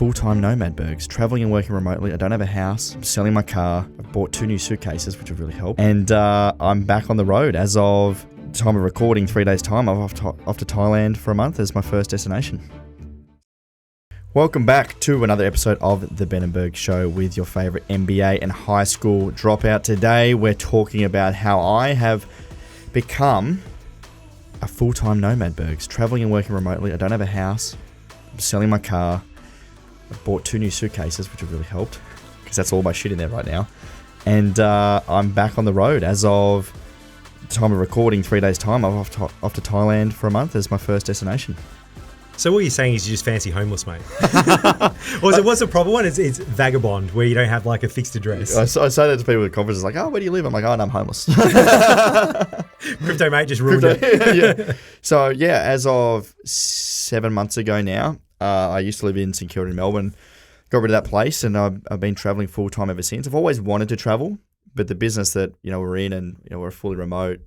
full-time nomad, Bergs, traveling and working remotely. I don't have a house. I'm selling my car. I've bought 2 new suitcases, which have really helped. And I'm back on the road as of the time of recording, 3 days' time. I'm off to Thailand for a month as my first destination. Welcome back to another episode of the Ben and Berg Show with your favourite MBA and high school dropout. Today, we're talking about how I have become a full-time nomad, Bergs, traveling and working remotely. I don't have a house. I'm selling my car. I bought 2 new suitcases, which have really helped because that's all my shit in there right now. And I'm back on the road as of the time of recording, 3 days' time. I'm off to Thailand for a month as my first destination. So what you're saying is you're just fancy homeless, mate. Or what's the proper one? It's vagabond, where you don't have like a fixed address. I say that to people at conferences, like, oh, where do you live? I'm like, oh, no, I'm homeless. Crypto mate just ruined it. Yeah. So, yeah, as of 7 months ago now, I used to live in St Kilda in Melbourne, got rid of that place, and I've been travelling full-time ever since. I've always wanted to travel, but the business that, we're in and, we're a fully remote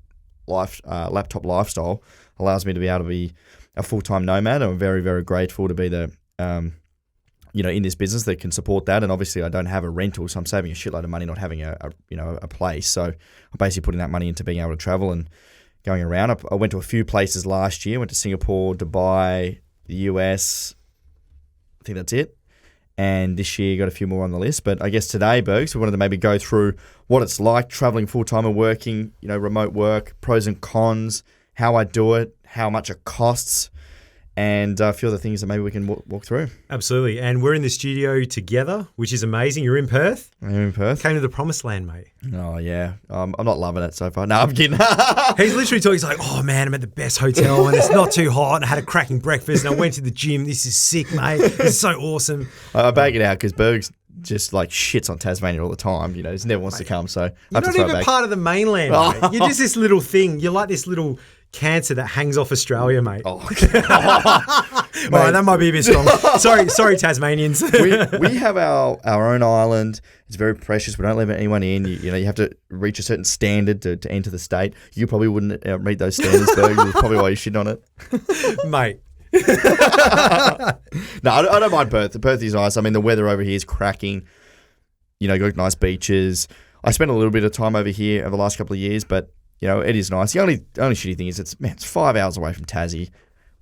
laptop lifestyle allows me to be able to be a full-time nomad. I'm very, very grateful to be the, in this business that can support that. And obviously I don't have a rental, so I'm saving a shitload of money not having a place. So I'm basically putting that money into being able to travel and going around. I went to a few places last year, went to Singapore, Dubai, the US. I think that's it. And this year got a few more on the list. But I guess today, Bergs, we wanted to maybe go through what it's like traveling full-time and working, remote work, pros and cons, how I do it, how much it costs, and a few other things that maybe we can walk through. Absolutely. And we're in the studio together, which is amazing. You're in Perth? I'm in Perth. Came to the promised land, mate. Oh, yeah. I'm not loving it so far. No, I'm kidding. He's literally talking. He's like, oh, man, I'm at the best hotel and it's not too hot. And I had a cracking breakfast and I went to the gym. This is sick, mate. This is so awesome. I bag it out because Berg's just like shits on Tasmania all the time. He never wants to come. So you're not even part of the mainland, mate. You're just this little thing. You're like this little cancer that hangs off Australia, mate. Oh, well, that might be a bit strong. Sorry, Tasmanians. we have our own island. It's very precious. We don't let anyone in. You have to reach a certain standard to enter the state. You probably wouldn't meet those standards, Berg. That's probably why you shit on it, mate. No, I don't mind Perth. Perth is nice. I mean, the weather over here is cracking. Got nice beaches. I spent a little bit of time over here over the last couple of years, but it is nice. The only shitty thing is it's 5 hours away from Tassie.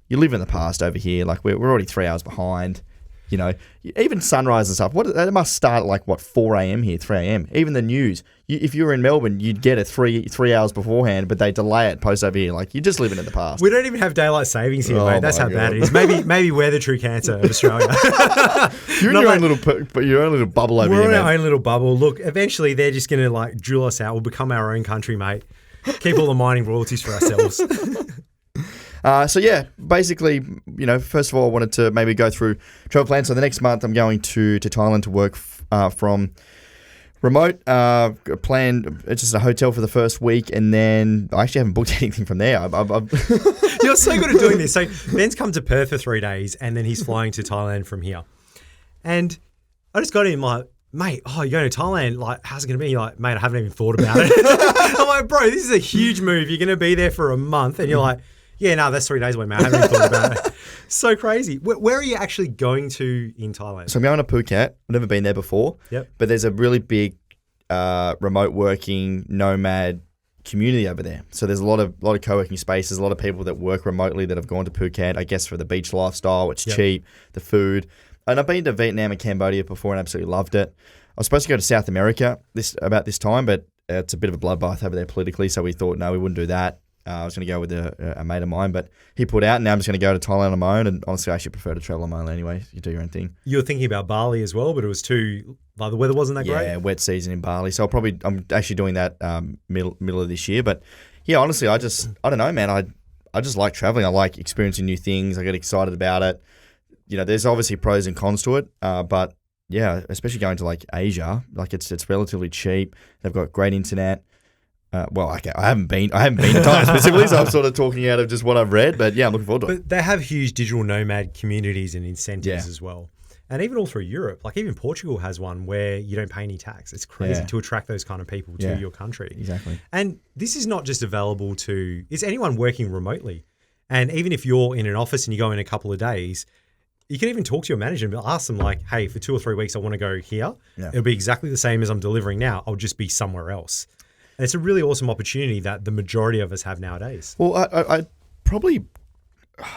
You live in the past over here. Like we're already 3 hours behind. Even sunrise and stuff. It must start at 4 a.m. here, 3 a.m. Even the news. If you were in Melbourne, you'd get it three hours beforehand, but they delay it post over here. Like you're just living in the past. We don't even have daylight savings here, mate. That's how bad it is. Maybe we're the true cancer of Australia. You're in your own little bubble over here. We're in our own little bubble. Look, eventually they're just going to drill us out. We'll become our own country, mate. Keep all the mining royalties for ourselves. So yeah, basically, first of all, I wanted to maybe go through travel plans. So the next month, I'm going to Thailand to work from remote. Planned it's just a hotel for the first week, and then I actually haven't booked anything from there. You're so good at doing this. So Ben's come to Perth for 3 days, and then he's flying to Thailand from here. And I just got him like, mate, you're going to Thailand? Like, how's it going to be? You're like, mate, I haven't even thought about it. I'm like, bro, this is a huge move. You're going to be there for a month, and you're like, yeah, no, that's 3 days away, man. I haven't even thought about it. So crazy. Where are you actually going to in Thailand? So I'm going to Phuket. I've never been there before. Yep. But there's a really big remote working nomad community over there. So there's a lot of co-working spaces, a lot of people that work remotely that have gone to Phuket, I guess for the beach lifestyle. It's cheap, the food. And I've been to Vietnam and Cambodia before and absolutely loved it. I was supposed to go to South America about this time, but it's a bit of a bloodbath over there politically, so we thought, no, we wouldn't do that. I was going to go with a mate of mine, but he pulled out, and now I'm just going to go to Thailand on my own, and honestly, I actually prefer to travel on my own anyway. You do your own thing. You were thinking about Bali as well, but it was the weather wasn't that great? Yeah, wet season in Bali, so I'm actually doing that middle of this year, but yeah, honestly, I don't know, man. I just like traveling. I like experiencing new things. I get excited about it. There's obviously pros and cons to it, but yeah, especially going to Asia, it's relatively cheap. They've got great internet. I haven't been to Thailand specifically, so I'm sort of talking out of just what I've read. But yeah, I'm looking forward to it. But they have huge digital nomad communities and incentives as well. And even all through Europe, even Portugal has one where you don't pay any tax. It's crazy to attract those kind of people to your country. Exactly. And this is not just available it's anyone working remotely. And even if you're in an office and you go in a couple of days, you can even talk to your manager and ask them like, hey, for 2 or 3 weeks, I want to go here. Yeah. It'll be exactly the same as I'm delivering now. I'll just be somewhere else. And it's a really awesome opportunity that the majority of us have nowadays. Well, I probably,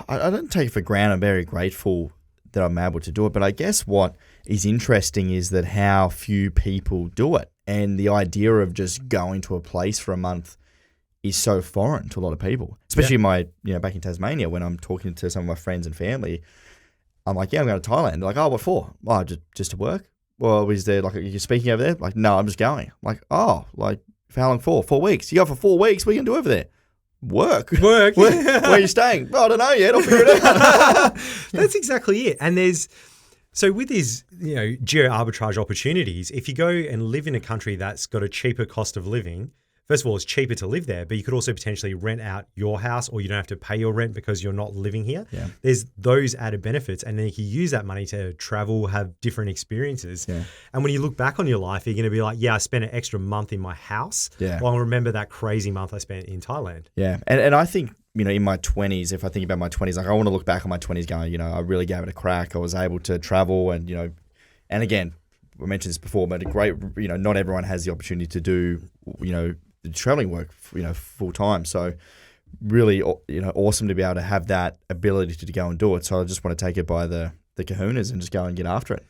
I don't take it for granted. I'm very grateful that I'm able to do it. But I guess what is interesting is that how few people do it. And the idea of just going to a place for a month is so foreign to a lot of people, especially back in Tasmania, when I'm talking to some of my friends and family. I'm like, yeah, I'm going to Thailand. They're like, oh, what for? Oh, just to work. Well, is there like, are you speaking over there? Like, no, I'm just going. I'm like, oh, like, for how long for? 4 weeks. You go for 4 weeks. What are you going to do over there? Work. Where are you staying? Well, I don't know yet. I'll figure it out. That's exactly it. And so with these, geo arbitrage opportunities, if you go and live in a country that's got a cheaper cost of living, first of all, it's cheaper to live there, but you could also potentially rent out your house, or you don't have to pay your rent because you're not living here. Yeah. There's those added benefits. And then you can use that money to travel, have different experiences. Yeah. And when you look back on your life, you're going to be like, yeah, I spent an extra month in my house. Yeah. Well, I remember that crazy month I spent in Thailand. Yeah. And I think, in my 20s, if I think about my 20s, like I want to look back on my 20s going, I really gave it a crack. I was able to travel and, and again, I mentioned this before, but a great, not everyone has the opportunity to do, the traveling work, full time. So really, awesome to be able to have that ability to go and do it. So I just want to take it by the kahunas and just go and get after it.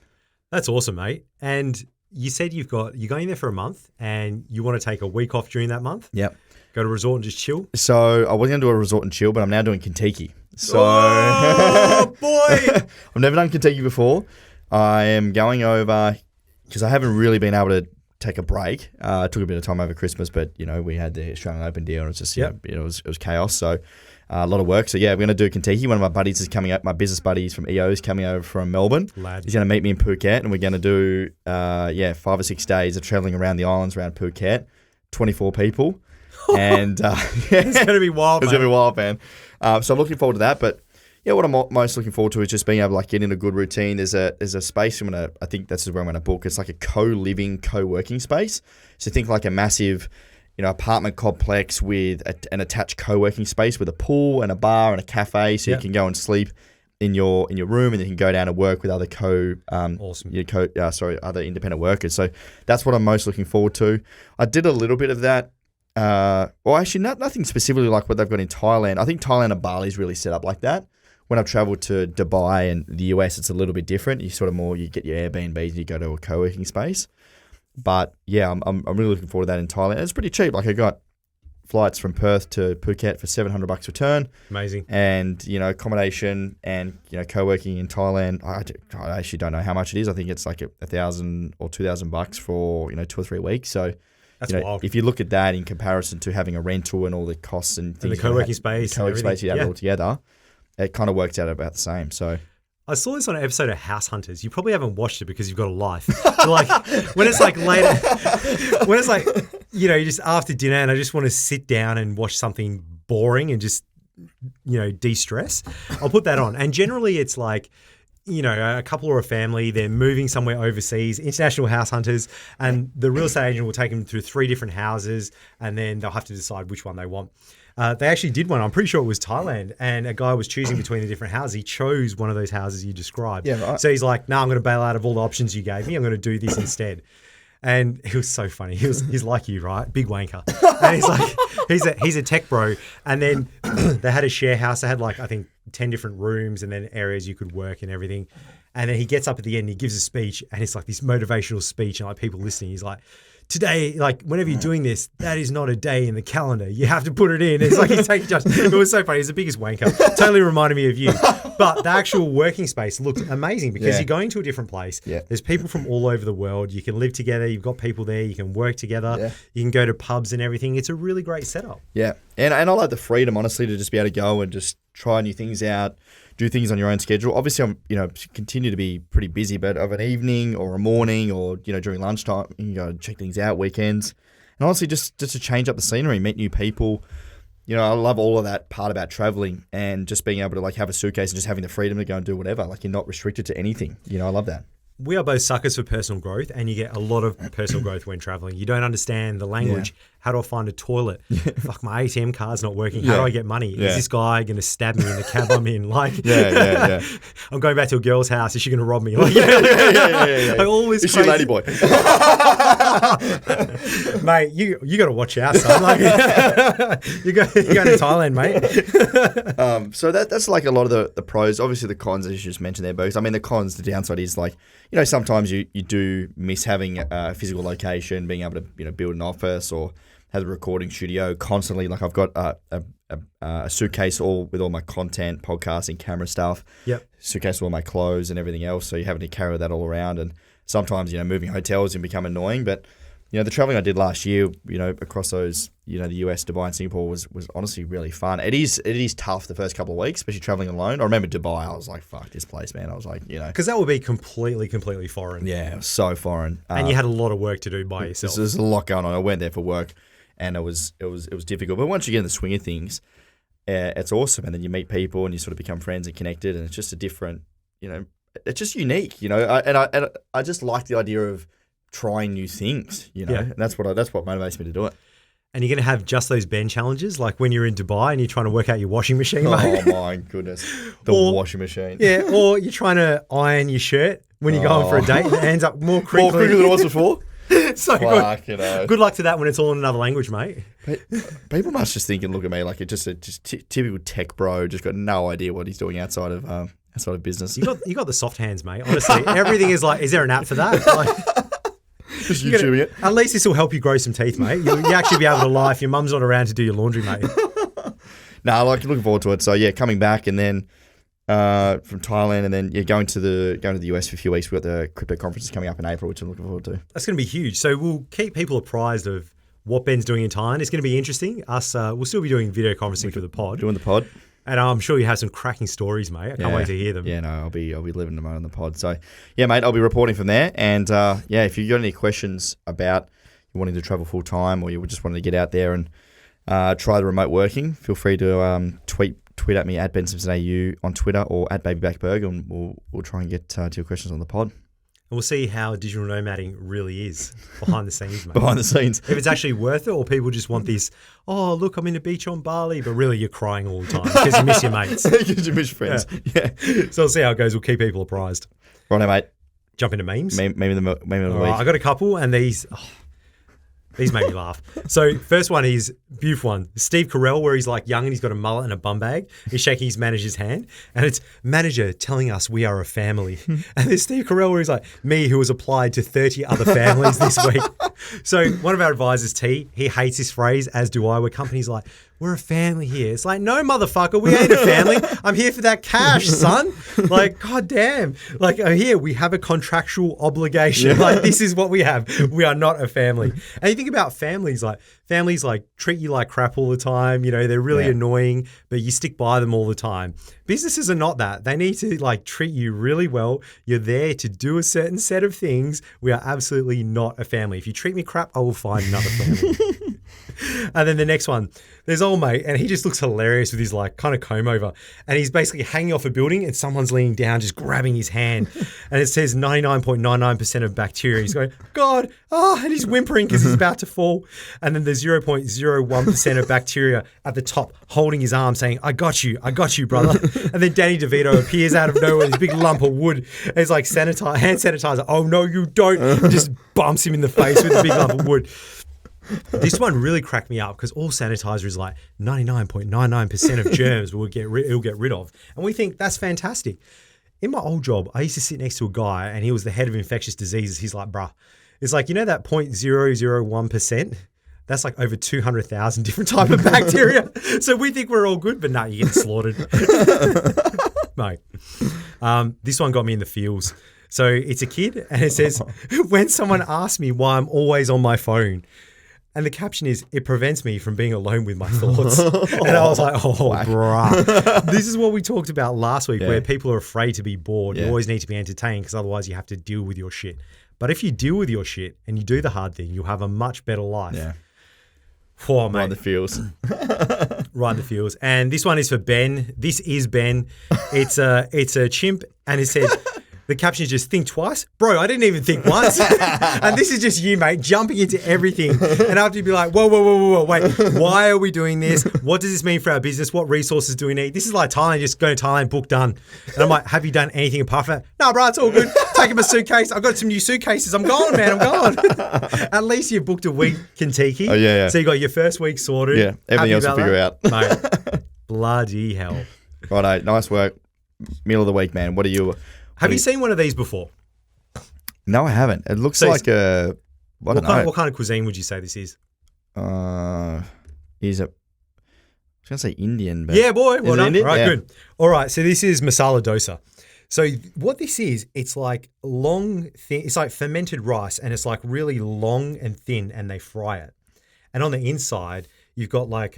That's awesome, mate. And you said you're going there for a month and you want to take a week off during that month? Yep. Go to a resort and just chill? So I was going to do a resort and chill, but I'm now doing Kentucky. So oh, boy! I've never done Kentucky before. I am going over because I haven't really been able to take a break. It took a bit of time over Christmas, but we had the Australian Open deal, and it's just it was chaos. So a lot of work. So yeah, we're going to do Kentucky. One of my buddies is coming up. My business buddies from EO is coming over from Melbourne. Lad. He's going to meet me in Phuket, and we're going to do 5 or 6 days of traveling around the islands around Phuket. 24 people, and it's going to be wild. It's going to be wild, man. So I'm looking forward to that, but. Yeah, what I'm most looking forward to is just being able to get in a good routine. There's a space I think that's where I'm going to book. It's like a co-living, co-working space. So think like a massive, apartment complex with an attached co-working space with a pool and a bar and a cafe. So you can go and sleep in your room, and then you can go down and work with other other independent workers. So that's what I'm most looking forward to. I did a little bit of that. Actually, nothing specifically like what they've got in Thailand. I think Thailand and Bali is really set up like that. When I've traveled to Dubai and the US, it's a little bit different. You you get your Airbnbs and you go to a co-working space. But yeah, I'm really looking forward to that in Thailand. It's pretty cheap. Like I got flights from Perth to Phuket for $700 return. Amazing. And, accommodation and, co-working in Thailand. I actually don't know how much it is. I think it's like $1,000 or $2,000 for, 2 or 3 weeks. So that's wild. If you look at that in comparison to having a rental and all the costs and things. And the co-working space. You have it all together. It kind of works out about the same. So I saw this on an episode of House Hunters. You probably haven't watched it because you've got a life. Like when it's like later, when it's like, just after dinner and I just want to sit down and watch something boring and just, de-stress, I'll put that on. And generally it's like, a couple or a family, they're moving somewhere overseas, international house hunters, and the real estate agent will take them through 3 different houses and then they'll have to decide which one they want. They actually did one. I'm pretty sure it was Thailand, and a guy was choosing between the different houses. He chose one of those houses you described. Yeah, right. So he's like, "No, I'm going to bail out of all the options you gave me. I'm going to do this instead." And he was so funny. He's like you, right? Big wanker. And he's like, he's a tech bro. And then they had a share house. They had like I think 10 different rooms and then areas you could work and everything. And then he gets up at the end, and he gives a speech, and it's like this motivational speech, and like people listening. He's like, today, like whenever you're doing this, that is not a day in the calendar. You have to put it in. It's like he's taking judgment. It was so funny. He's the biggest wanker. Totally reminded me of you. But the actual working space looked amazing because you're going to a different place. Yeah. There's people from all over the world. You can live together. You've got people there. You can work together. Yeah. You can go to pubs and everything. It's a really great setup. Yeah. And I like the freedom, honestly, to just be able to go and just try new things out, do things on your own schedule. Obviously, I'm, continue to be pretty busy, but of an evening or a morning or, during lunchtime, you can go and check things out, weekends. And honestly, just to change up the scenery, meet new people. I love all of that part about traveling and just being able to like have a suitcase and just having the freedom to go and do whatever. Like you're not restricted to anything. I love that. we are both suckers for personal growth, and you get a lot of personal growth when traveling. You don't understand the language. Yeah. How do I find a toilet? Fuck, my ATM card's not working. How do I get money? Yeah. Is this guy going to stab me in the cab I'm in? Like, Yeah. I'm going back to a girl's house. Is she going to rob me? Like, Yeah. Like all this Is she a crazy- ladyboy? Mate, you got to watch out, son. Like, you're going to Thailand, mate. So that's like a lot of the pros. Obviously, the cons, as you just mentioned there, Bogus. I mean, the cons, the downside is like, sometimes you do miss having a physical location, being able to, build an office or have a recording studio constantly. Like I've got a suitcase with all my content, podcasting, camera stuff. Yep. Suitcase with all my clothes and everything else. So you're having to carry that all around. And sometimes, moving hotels can become annoying. But, the traveling I did last year, across those, the US, Dubai and Singapore was honestly really fun. It is tough the first couple of weeks, especially traveling alone. I remember Dubai, I was like, fuck this place, man. I was like, Because that would be completely foreign. Yeah, it was so foreign. And you had a lot of work to do by yourself. There's a lot going on. I went there for work and it was difficult. But once you get in the swing of things, it's awesome. And then you meet people and you sort of become friends and connected. And it's just a different, it's just unique, I just like the idea of trying new things, Yeah. and that's what motivates me to do it. And you're going to have just those Ben challenges, like when you're in Dubai and you're trying to work out your washing machine, mate. Oh my goodness, the washing machine. Yeah, or you're trying to iron your shirt when you're going for a date and it ends up more crinkly. More crinkly than it was before. So Fuck, good luck to that when it's all in another language, mate. People must just think and look at me like it's just typical tech bro, just got no idea what he's doing outside of business. You got the soft hands, mate. Honestly, everything is like, is there an app for that? Like, Just YouTubing it. At least this will help you grow some teeth, mate. You actually be able to lie if your mum's not around to do your laundry, mate. No, looking forward to it. So yeah, coming back and then from Thailand and then going to the US for a few weeks. We've got the crypto conferences coming up in April, which I'm looking forward to. That's going to be huge. So we'll keep people apprised of what Ben's doing in Thailand. It's going to be interesting. We'll still be doing video conferencing for the pod. Doing the pod. And I'm sure you have some cracking stories, mate. I can't wait to hear them. Yeah, no, I'll be living them on the pod. So, yeah, mate, I'll be reporting from there. And if you've got any questions about wanting to travel full time or you just wanting to get out there and try the remote working, feel free to tweet at me at BenSimpsonAU on Twitter or at BabyBackBerg, and we'll try and get to your questions on the pod. And we'll see how digital nomading really is behind the scenes, mate. Behind the scenes. If it's actually worth it, or people just want this, oh, look, I'm in the beach on Bali, but really you're crying all the time because you miss your mates. Because you miss your friends. Yeah. So we'll see how it goes. We'll keep people apprised. Righto, mate. Jump into memes. Meme of the week. I got a couple, and these make me laugh. So first one is beautiful one. Steve Carell, where he's like young and he's got a mullet and a bum bag. He's shaking his manager's hand, and it's manager telling us we are a family. And there's Steve Carell, where he's like, me, who has applied to 30 other families this week. So one of our advisors, T, he hates this phrase, as do I, where companies like, we're a family here. It's like, no, motherfucker, we ain't a family. I'm here for that cash, son. Like, God damn. Like, here, we have a contractual obligation. Yeah. Like, this is what we have. We are not a family. And you think about families like treat you like crap all the time. They're really annoying, but you stick by them all the time. Businesses are not that. They need to treat you really well. You're there to do a certain set of things. We are absolutely not a family. If you treat me crap, I will find another family. And then the next one, there's old mate, and he just looks hilarious with his kind of comb over, and he's basically hanging off a building, and someone's leaning down, just grabbing his hand, and it says 99.99% of bacteria. He's going, God, and he's whimpering because he's about to fall. And then there's 0.01% of bacteria at the top, holding his arm, saying, I got you, brother. And then Danny DeVito appears out of nowhere, this big lump of wood, and he's like, hand sanitizer. Oh no, you don't. And just bumps him in the face with a big lump of wood. This one really cracked me up because all sanitizer is like 99.99% of germs it'll get rid of. And we think that's fantastic. In my old job, I used to sit next to a guy and he was the head of infectious diseases. He's like, bruh, it's like, that 0.001%? That's like over 200,000 different type of bacteria. So we think we're all good, but no, you're getting slaughtered. Mate, this one got me in the feels. So it's a kid and it says, when someone asks me why I'm always on my phone, and the caption is, it prevents me from being alone with my thoughts. And I was like, bruh. This is what we talked about last week, where people are afraid to be bored. You always need to be entertained because otherwise you have to deal with your shit. But if you deal with your shit and you do the hard thing, you'll have a much better life. Yeah. Oh, mate. Right in the feels. Right in the feels. And this one is for Ben. This is Ben. It's a chimp, and it said, The caption is just think twice. Bro, I didn't even think once. And this is just you, mate, jumping into everything. And after you'd be like, whoa, wait, why are we doing this? What does this mean for our business? What resources do we need? This is like Thailand, just go to Thailand, book done. And I'm like, have you done anything apart from that? No, bro, it's all good. Taking my suitcase. I've got some new suitcases. I'm going, man, I'm going. At least you booked a week Kentucky. Oh, yeah. So you got your first week sorted. Yeah, everything else will figure out. Mate, bloody hell. Righto, nice work. Middle of the week, man. What are you... Have you seen one of these before? No, I haven't. It looks like a... I don't know. What kind of cuisine would you say this is? Is it... I was going to say Indian, but... Yeah, boy. Well done. Indian? All right, Yeah. good. All right, so this is masala dosa. So what this is, it's like long, thin... It's like fermented rice, and it's like really long and thin, and they fry it. And on the inside, you've got like...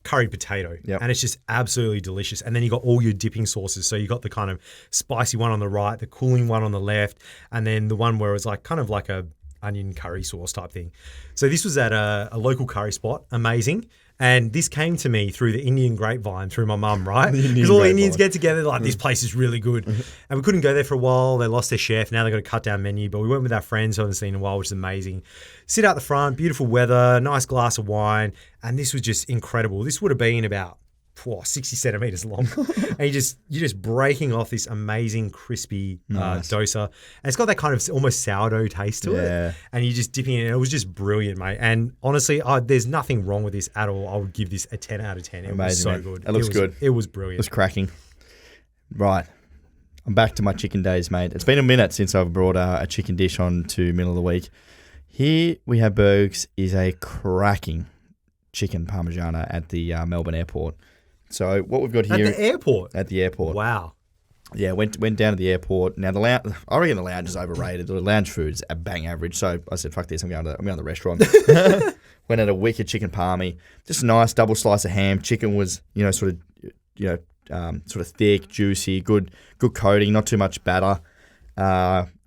curried potato, and it's just absolutely delicious. And then you got all your dipping sauces. So you got the kind of spicy one on the right, the cooling one on the left, and then the one where it's like kind of like a onion curry sauce type thing. So this was at a local curry spot, amazing. And this came to me through the Indian grapevine, through my mum, right? Because all Indians get together, like, this place is really good. And we couldn't go there for a while. They lost their chef. Now they've got a cut-down menu. But we went with our friends who I haven't seen in a while, which is amazing. Sit out the front, beautiful weather, nice glass of wine. And this was just incredible. This would have been about 60 centimeters long. And you're just breaking off this amazing, crispy dosa. And it's got that kind of almost sourdough taste to it. And you're just dipping it in. It was just brilliant, mate. And honestly, there's nothing wrong with this at all. I would give this a 10 out of 10. It amazing, was so man. good. It looks good. It was brilliant. It's cracking. Right. I'm back to my chicken days, mate. It's been a minute since I've brought a chicken dish on to middle of the week. Here we have Bergs is a cracking chicken parmigiana at the Melbourne airport. So what we've got here... At the airport? At the airport. Wow. Yeah, went down to the airport. Now, I reckon the lounge is overrated. The lounge food is a bang average. So I said, fuck this, I'm going to the restaurant. Went at a wicked chicken parmy. Just a nice double slice of ham. Chicken was, sort of thick, juicy, good coating, not too much batter.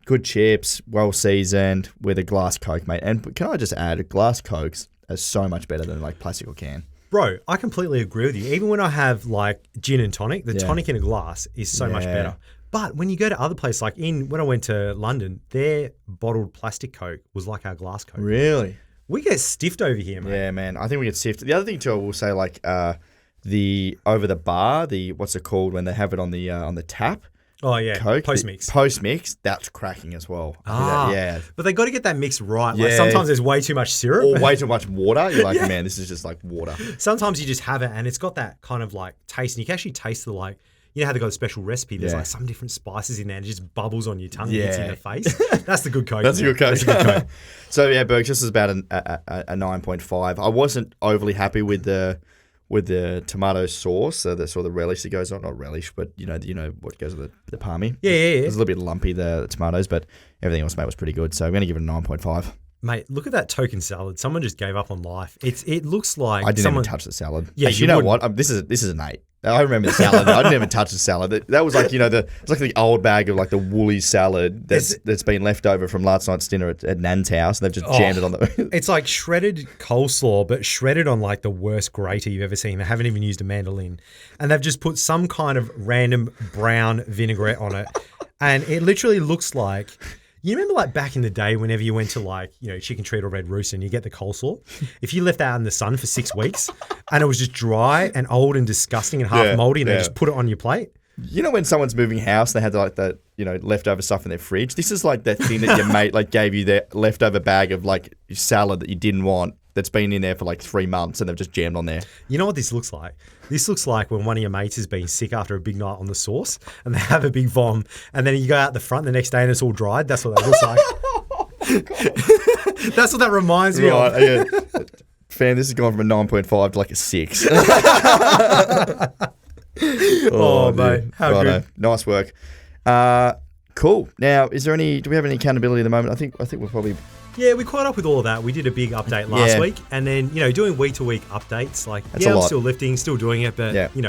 Good chips, well seasoned, with a glass Coke, mate. And can I just add, glass Cokes are so much better than like plastic or can. Bro, I completely agree with you. Even when I have like gin and tonic, the tonic in a glass is so much better. But when you go to other places, like when I went to London, their bottled plastic Coke was like our glass Coke. Really? We get stiffed over here, mate. Yeah, man. I think we get stiffed. The other thing too, I will say, like the over the bar, what's it called when they have it on the tap? Oh yeah, Coke, post mix, that's cracking as well. Yeah. But they got to get that mix right. Like sometimes there's way too much syrup or way too much water. You're like, man, this is just like water. Sometimes you just have it and it's got that kind of like taste, and you can actually taste the like. You know how they got a special recipe? There's like some different spices in there and it just bubbles on your tongue and gets in the face. That's the good Coke. That's a good Coke. So yeah, Bergs, this is about a 9.5. I wasn't overly happy with the tomato sauce, the relish that goes on. Not relish, but you know what goes with the palmy. Yeah. It's a little bit lumpy, the tomatoes, but everything else, mate, was pretty good. So I'm going to give it a 9.5. Mate, look at that token salad. Someone just gave up on life. It looks like I didn't even touch the salad. Yeah, actually, you know what? This is an 8. I remember the salad. I didn't even touch the salad. That was like, it's like the old bag of like the woolly salad that's been left over from last night's dinner at Nan's house. And they've just jammed it on the... It's like shredded coleslaw, but shredded on like the worst grater you've ever seen. They haven't even used a mandolin. And they've just put some kind of random brown vinaigrette on it. And it literally looks like... You remember like back in the day whenever you went to like, Chicken Treat or Red Rooster and you get the coleslaw? If you left that out in the sun for 6 weeks and it was just dry and old and disgusting and half moldy and they just put it on your plate? You know when someone's moving house, they had like that, leftover stuff in their fridge? This is like that thing that your mate like gave you their leftover bag of like salad that you didn't want that's been in there for like 3 months and they've just jammed on there. You know what this looks like? This looks like when one of your mates has been sick after a big night on the sauce and they have a big vom and then you go out the front the next day and it's all dried. That's what that looks like. That's what that reminds me of. Yeah. Fam, this has gone from a 9.5 to like a 6. Mate. How good. Nice work. Cool. Now, do we have any accountability at the moment? I think we're probably... Yeah, we caught up with all of that. We did a big update last week. And then, doing week-to-week updates. Like, I'm still lifting, still doing it. But, we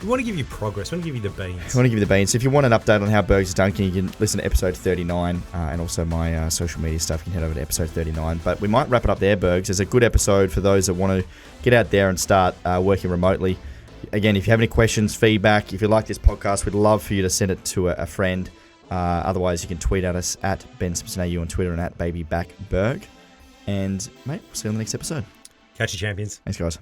want to give you progress. We want to give you the beans. I want to give you the beans. If you want an update on how Bergs is done, you can listen to episode 39. And also my social media stuff. You can head over to episode 39. But we might wrap it up there, Bergs. It's a good episode for those that want to get out there and start working remotely. Again, if you have any questions, feedback, if you like this podcast, we'd love for you to send it to a friend. Otherwise, you can tweet at us at Ben Simpson AU on Twitter and at BabyBackBerg. And, mate, we'll see you on the next episode. Catch you, champions. Thanks, guys.